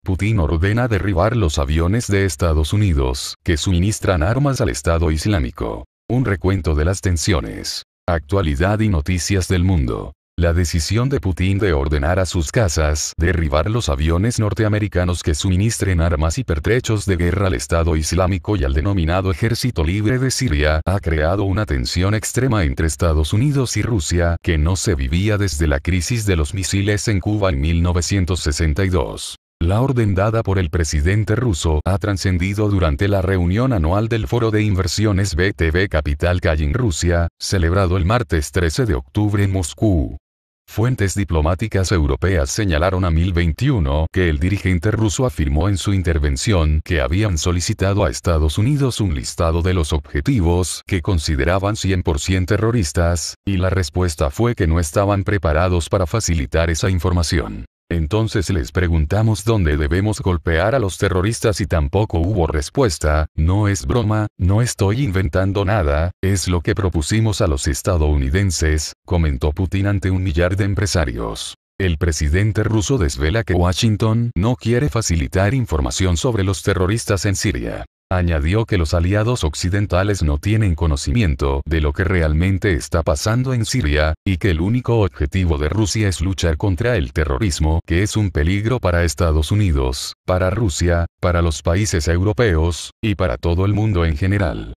Putin ordena derribar los aviones de Estados Unidos, que suministran armas al Estado Islámico. Un recuento de las tensiones. Actualidad y noticias del mundo. La decisión de Putin de ordenar a sus casas derribar los aviones norteamericanos que suministren armas y pertrechos de guerra al Estado Islámico y al denominado Ejército Libre de Siria ha creado una tensión extrema entre Estados Unidos y Rusia que no se vivía desde la crisis de los misiles en Cuba en 1962. La orden dada por el presidente ruso ha trascendido durante la reunión anual del Foro de Inversiones BTV Capital K en Rusia, celebrado el martes 13 de octubre en Moscú. Fuentes diplomáticas europeas señalaron a 1021 que el dirigente ruso afirmó en su intervención que habían solicitado a Estados Unidos un listado de los objetivos que consideraban 100% terroristas, y la respuesta fue que no estaban preparados para facilitar esa información. Entonces les preguntamos dónde debemos golpear a los terroristas y tampoco hubo respuesta. No es broma, no estoy inventando nada, es lo que propusimos a los estadounidenses, comentó Putin ante 1 millar de empresarios. El presidente ruso desvela que Washington no quiere facilitar información sobre los terroristas en Siria. Añadió que los aliados occidentales no tienen conocimiento de lo que realmente está pasando en Siria, y que el único objetivo de Rusia es luchar contra el terrorismo, que es un peligro para Estados Unidos, para Rusia, para los países europeos, y para todo el mundo en general.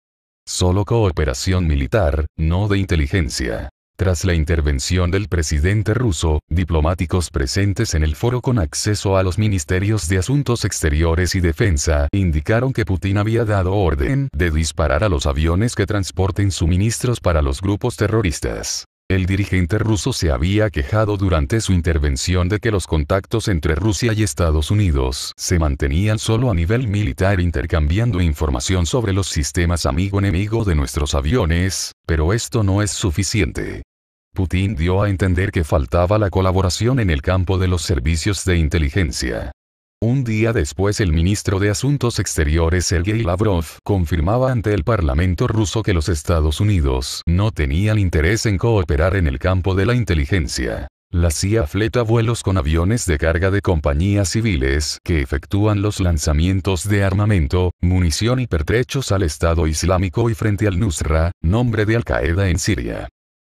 Solo cooperación militar, no de inteligencia. Tras la intervención del presidente ruso, diplomáticos presentes en el foro con acceso a los ministerios de Asuntos Exteriores y Defensa indicaron que Putin había dado orden de disparar a los aviones que transporten suministros para los grupos terroristas. El dirigente ruso se había quejado durante su intervención de que los contactos entre Rusia y Estados Unidos se mantenían solo a nivel militar intercambiando información sobre los sistemas amigo-enemigo de nuestros aviones, pero esto no es suficiente. Putin dio a entender que faltaba la colaboración en el campo de los servicios de inteligencia. Un día después el ministro de Asuntos Exteriores Sergei Lavrov confirmaba ante el Parlamento ruso que los Estados Unidos no tenían interés en cooperar en el campo de la inteligencia. La CIA fleta vuelos con aviones de carga de compañías civiles que efectúan los lanzamientos de armamento, munición y pertrechos al Estado Islámico y frente al Nusra, nombre de Al-Qaeda en Siria.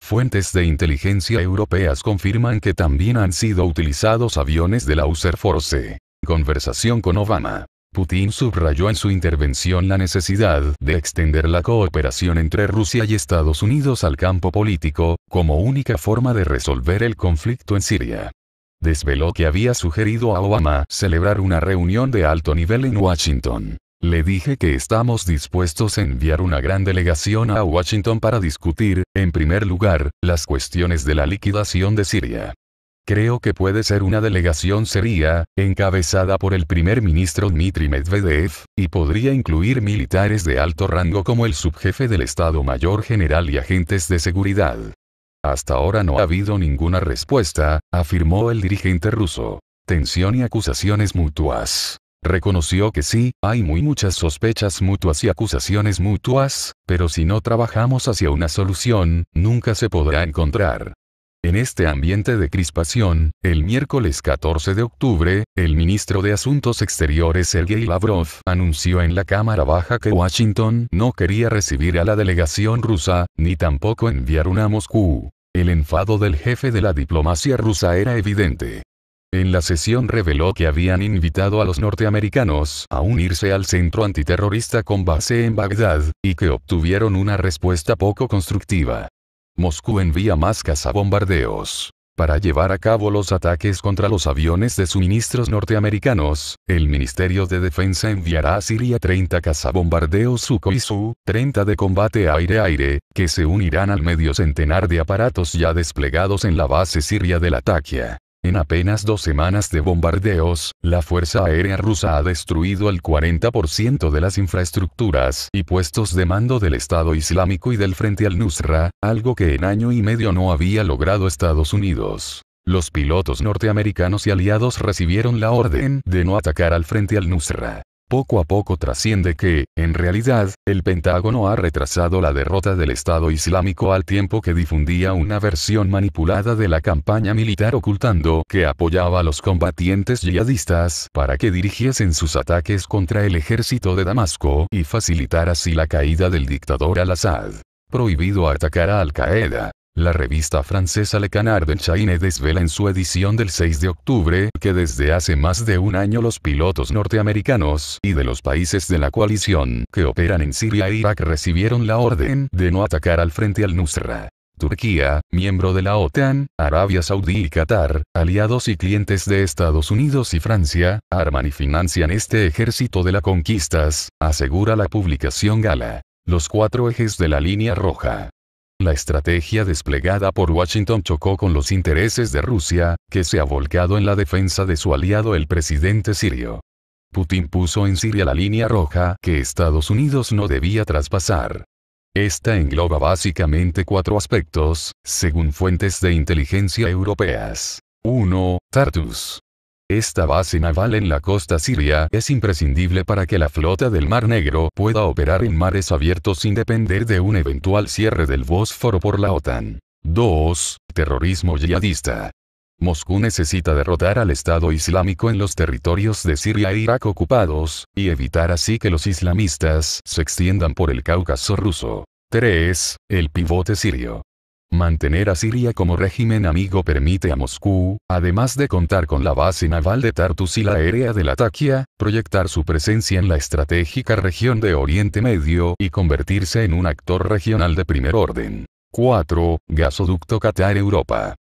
Fuentes de inteligencia europeas confirman que también han sido utilizados aviones de la US Air Force. Conversación con Obama. Putin subrayó en su intervención la necesidad de extender la cooperación entre Rusia y Estados Unidos al campo político, como única forma de resolver el conflicto en Siria. Desveló que había sugerido a Obama celebrar una reunión de alto nivel en Washington. Le dije que estamos dispuestos a enviar una gran delegación a Washington para discutir, en primer lugar, las cuestiones de la liquidación de Siria. Creo que puede ser una delegación seria, encabezada por el primer ministro Dmitry Medvedev, y podría incluir militares de alto rango como el subjefe del Estado Mayor General y agentes de seguridad. Hasta ahora no ha habido ninguna respuesta, afirmó el dirigente ruso. Tensión y acusaciones mutuas. Reconoció que sí, hay muchas sospechas mutuas y acusaciones mutuas, pero si no trabajamos hacia una solución, nunca se podrá encontrar. En este ambiente de crispación, el miércoles 14 de octubre, el ministro de Asuntos Exteriores Sergei Lavrov anunció en la Cámara Baja que Washington no quería recibir a la delegación rusa, ni tampoco enviar una a Moscú. El enfado del jefe de la diplomacia rusa era evidente. En la sesión reveló que habían invitado a los norteamericanos a unirse al centro antiterrorista con base en Bagdad, y que obtuvieron una respuesta poco constructiva. Moscú envía más cazabombardeos. Para llevar a cabo los ataques contra los aviones de suministros norteamericanos, el Ministerio de Defensa enviará a Siria 30 cazabombardeos Sukhoi Su-30 de combate aire-aire, que se unirán al medio centenar de aparatos ya desplegados en la base siria de Latakia. En apenas 2 semanas de bombardeos, la Fuerza Aérea Rusa ha destruido el 40% de las infraestructuras y puestos de mando del Estado Islámico y del Frente al-Nusra, algo que en año y medio no había logrado Estados Unidos. Los pilotos norteamericanos y aliados recibieron la orden de no atacar al Frente al-Nusra. Poco a poco trasciende que, en realidad, el Pentágono ha retrasado la derrota del Estado Islámico al tiempo que difundía una versión manipulada de la campaña militar ocultando que apoyaba a los combatientes yihadistas para que dirigiesen sus ataques contra el ejército de Damasco y facilitar así la caída del dictador al-Assad. Prohibido atacar a Al-Qaeda. La revista francesa Le Canard enchaîné desvela en su edición del 6 de octubre que desde hace más de un año los pilotos norteamericanos y de los países de la coalición que operan en Siria e Irak recibieron la orden de no atacar al frente al-Nusra. Turquía, miembro de la OTAN, Arabia Saudí y Qatar, aliados y clientes de Estados Unidos y Francia, arman y financian este ejército de las conquistas, asegura la publicación Gala. Los 4 ejes de la línea roja. La estrategia desplegada por Washington chocó con los intereses de Rusia, que se ha volcado en la defensa de su aliado el presidente sirio. Putin puso en Siria la línea roja que Estados Unidos no debía traspasar. Esta engloba básicamente 4 aspectos, según fuentes de inteligencia europeas. 1. Tartus. Esta base naval en la costa siria es imprescindible para que la flota del Mar Negro pueda operar en mares abiertos sin depender de un eventual cierre del Bósforo por la OTAN. 2. Terrorismo yihadista. Moscú necesita derrotar al Estado Islámico en los territorios de Siria e Irak ocupados, y evitar así que los islamistas se extiendan por el Cáucaso ruso. 3. El pivote sirio. Mantener a Siria como régimen amigo permite a Moscú, además de contar con la base naval de Tartus y la aérea de Latakia, proyectar su presencia en la estratégica región de Oriente Medio y convertirse en un actor regional de primer orden. 4. Gasoducto Qatar-Europa.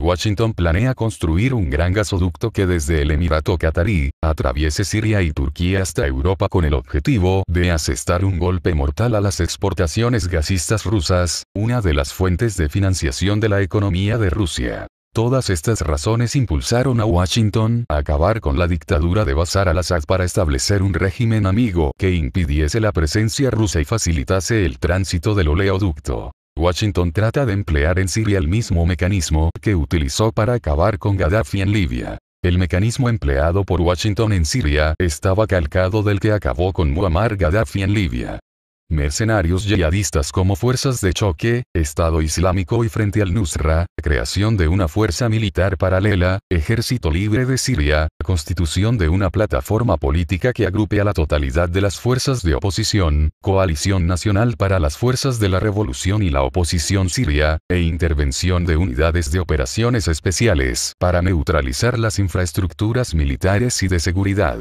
Washington planea construir un gran gasoducto que desde el Emirato Qatarí, atraviese Siria y Turquía hasta Europa con el objetivo de asestar un golpe mortal a las exportaciones gasistas rusas, una de las fuentes de financiación de la economía de Rusia. Todas estas razones impulsaron a Washington a acabar con la dictadura de Bashar al-Assad para establecer un régimen amigo que impidiese la presencia rusa y facilitase el tránsito del oleoducto. Washington trata de emplear en Siria el mismo mecanismo que utilizó para acabar con Gaddafi en Libia. El mecanismo empleado por Washington en Siria estaba calcado del que acabó con Muammar Gaddafi en Libia. Mercenarios yihadistas como fuerzas de choque, Estado Islámico y frente al-Nusra, creación de una fuerza militar paralela, Ejército Libre de Siria, constitución de una plataforma política que agrupe a la totalidad de las fuerzas de oposición, coalición nacional para las fuerzas de la revolución y la oposición siria, e intervención de unidades de operaciones especiales para neutralizar las infraestructuras militares y de seguridad.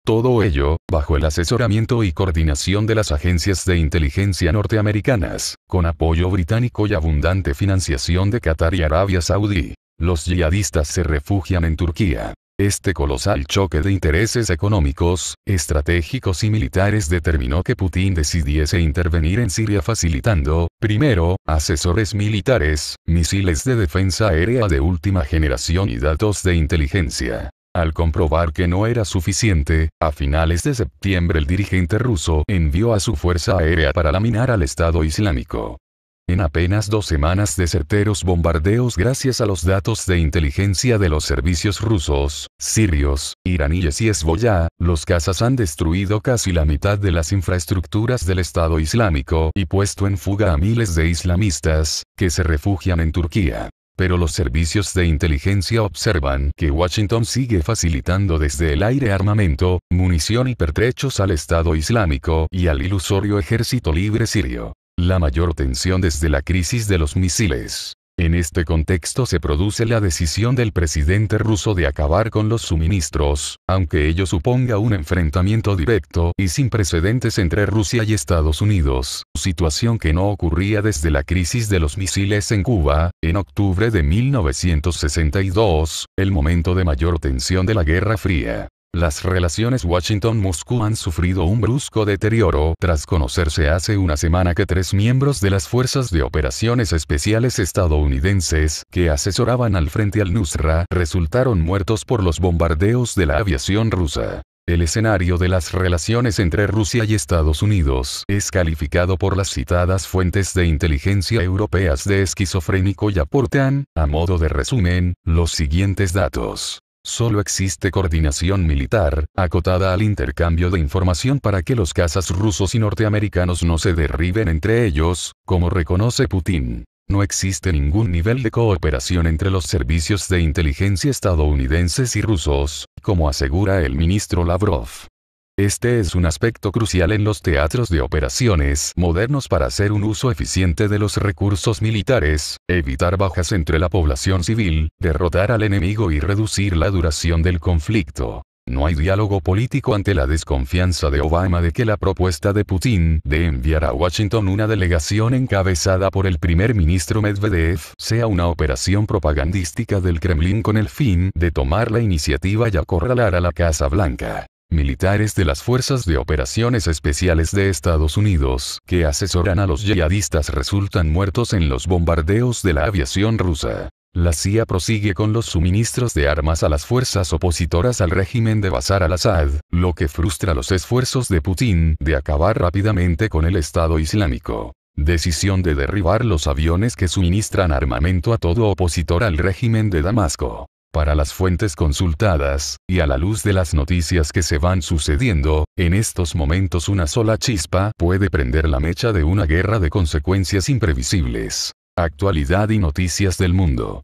Todo ello, bajo el asesoramiento y coordinación de las agencias de inteligencia norteamericanas, con apoyo británico y abundante financiación de Qatar y Arabia Saudí. Los yihadistas se refugian en Turquía. Este colosal choque de intereses económicos, estratégicos y militares determinó que Putin decidiese intervenir en Siria facilitando, primero, asesores militares, misiles de defensa aérea de última generación y datos de inteligencia. Al comprobar que no era suficiente, a finales de septiembre el dirigente ruso envió a su fuerza aérea para laminar al Estado Islámico. En apenas 2 semanas de certeros bombardeos gracias a los datos de inteligencia de los servicios rusos, sirios, iraníes y Hezbollah, los cazas han destruido casi la mitad de las infraestructuras del Estado Islámico y puesto en fuga a miles de islamistas, que se refugian en Turquía. Pero los servicios de inteligencia observan que Washington sigue facilitando desde el aire armamento, munición y pertrechos al Estado Islámico y al ilusorio Ejército Libre Sirio. La mayor tensión desde la crisis de los misiles. En este contexto se produce la decisión del presidente ruso de acabar con los suministros, aunque ello suponga un enfrentamiento directo y sin precedentes entre Rusia y Estados Unidos, situación que no ocurría desde la crisis de los misiles en Cuba, en octubre de 1962, el momento de mayor tensión de la Guerra Fría. Las relaciones Washington-Moscú han sufrido un brusco deterioro tras conocerse hace una semana que 3 miembros de las Fuerzas de Operaciones Especiales estadounidenses que asesoraban al frente al-Nusra resultaron muertos por los bombardeos de la aviación rusa. El escenario de las relaciones entre Rusia y Estados Unidos es calificado por las citadas fuentes de inteligencia europeas de esquizofrénico y aportan, a modo de resumen, los siguientes datos. Solo existe coordinación militar, acotada al intercambio de información para que los cazas rusos y norteamericanos no se derriben entre ellos, como reconoce Putin. No existe ningún nivel de cooperación entre los servicios de inteligencia estadounidenses y rusos, como asegura el ministro Lavrov. Este es un aspecto crucial en los teatros de operaciones modernos para hacer un uso eficiente de los recursos militares, evitar bajas entre la población civil, derrotar al enemigo y reducir la duración del conflicto. No hay diálogo político ante la desconfianza de Obama de que la propuesta de Putin de enviar a Washington una delegación encabezada por el primer ministro Medvedev sea una operación propagandística del Kremlin con el fin de tomar la iniciativa y acorralar a la Casa Blanca. Militares de las Fuerzas de Operaciones Especiales de Estados Unidos, que asesoran a los yihadistas, resultan muertos en los bombardeos de la aviación rusa. La CIA prosigue con los suministros de armas a las fuerzas opositoras al régimen de Bashar al-Assad, lo que frustra los esfuerzos de Putin de acabar rápidamente con el Estado Islámico. Decisión de derribar los aviones que suministran armamento a todo opositor al régimen de Damasco. Para las fuentes consultadas, y a la luz de las noticias que se van sucediendo, en estos momentos una sola chispa puede prender la mecha de una guerra de consecuencias imprevisibles. Actualidad y noticias del mundo.